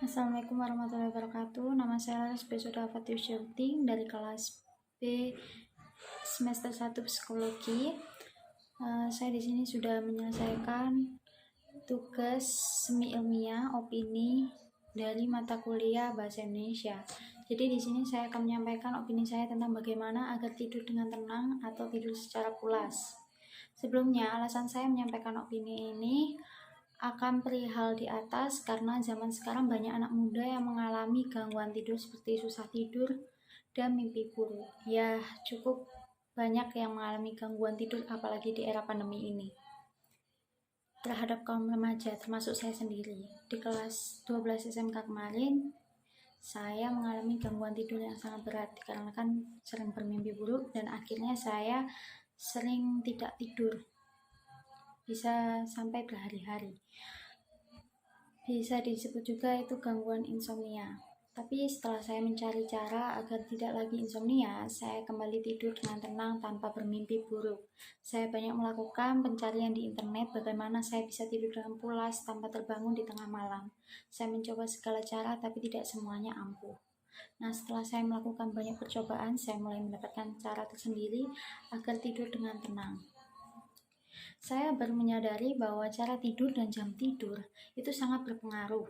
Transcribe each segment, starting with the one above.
Assalamualaikum warahmatullahi wabarakatuh. Nama saya Laras Besuda Fatiu Syuting dari kelas B semester 1 psikologi. Saya di sini sudah menyelesaikan tugas semi ilmiah opini dari mata kuliah Bahasa Indonesia. Jadi di sini saya akan menyampaikan opini saya tentang bagaimana agar tidur dengan tenang atau tidur secara pulas. Sebelumnya, alasan saya menyampaikan opini ini akan perihal di atas karena zaman sekarang banyak anak muda yang mengalami gangguan tidur seperti susah tidur dan mimpi buruk. Ya, cukup banyak yang mengalami gangguan tidur apalagi di era pandemi ini. Terhadap kaum remaja termasuk saya sendiri, di kelas 12 SMK kemarin saya mengalami gangguan tidur yang sangat berat dikarenakan sering bermimpi buruk dan akhirnya saya sering tidak tidur, bisa sampai berhari-hari. Bisa disebut juga itu gangguan insomnia. Tapi setelah saya mencari cara agar tidak lagi insomnia, saya kembali tidur dengan tenang tanpa bermimpi buruk. Saya banyak melakukan pencarian di internet bagaimana saya bisa tidur dengan pulas tanpa terbangun di tengah malam. Saya mencoba segala cara tapi tidak semuanya ampuh. Nah, setelah saya melakukan banyak percobaan, saya mulai mendapatkan cara tersendiri agar tidur dengan tenang. Saya baru menyadari bahwa cara tidur dan jam tidur itu sangat berpengaruh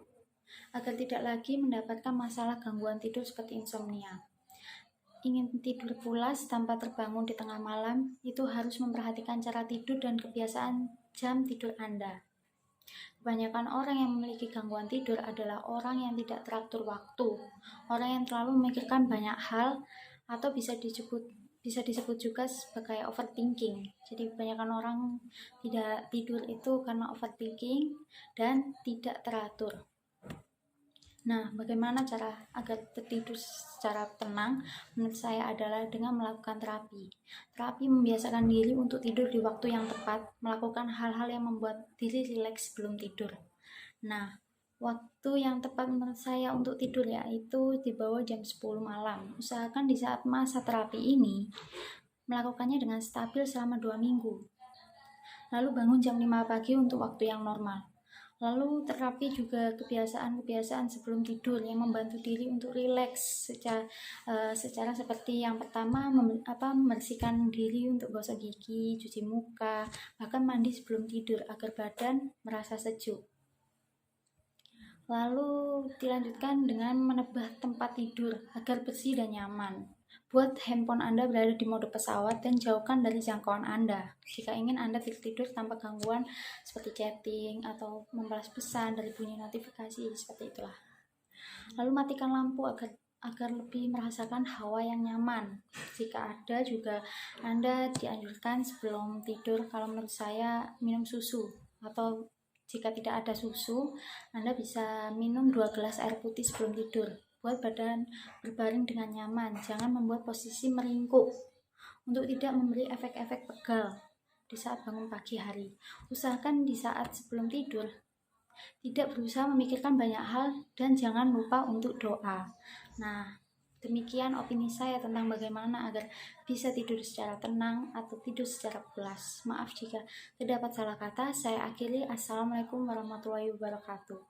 agar tidak lagi mendapatkan masalah gangguan tidur seperti insomnia. Ingin tidur pulas tanpa terbangun di tengah malam, itu harus memperhatikan cara tidur dan kebiasaan jam tidur Anda. Kebanyakan orang yang memiliki gangguan tidur adalah orang yang tidak teratur waktu, orang yang terlalu memikirkan banyak hal, atau bisa disebut juga sebagai overthinking. Jadi kebanyakan orang tidak tidur itu karena overthinking dan tidak teratur. Nah, bagaimana cara agar tertidur secara tenang? Menurut saya adalah dengan melakukan terapi. Terapi membiasakan diri untuk tidur di waktu yang tepat, melakukan hal-hal yang membuat diri rileks sebelum tidur. Nah, waktu yang tepat menurut saya untuk tidur yaitu di bawah jam 10 malam. Usahakan di saat masa terapi ini melakukannya dengan stabil selama 2 minggu. Lalu bangun jam 5 pagi untuk waktu yang normal. Lalu terapi juga kebiasaan-kebiasaan sebelum tidur yang membantu diri untuk rileks secara seperti yang pertama membersihkan diri untuk gosok gigi, cuci muka, bahkan mandi sebelum tidur agar badan merasa sejuk. Lalu dilanjutkan dengan menebah tempat tidur agar bersih dan nyaman. Buat handphone Anda berada di mode pesawat dan jauhkan dari jangkauan Anda. Jika ingin Anda tidur tanpa gangguan seperti chatting atau membalas pesan dari bunyi notifikasi, seperti itulah. Lalu matikan lampu agar lebih merasakan hawa yang nyaman. Jika ada juga Anda dianjurkan sebelum tidur, kalau menurut saya minum susu, atau jika tidak ada susu, Anda bisa minum 2 gelas air putih sebelum tidur. Buat badan berbaring dengan nyaman, jangan membuat posisi meringkuk untuk tidak memberi efek-efek pegal di saat bangun pagi hari. Usahakan di saat sebelum tidur tidak berusaha memikirkan banyak hal dan jangan lupa untuk doa. Nah, demikian opini saya tentang bagaimana agar bisa tidur secara tenang atau tidur secara pulas. Maaf jika terdapat salah kata. Saya akhiri. Assalamualaikum warahmatullahi wabarakatuh.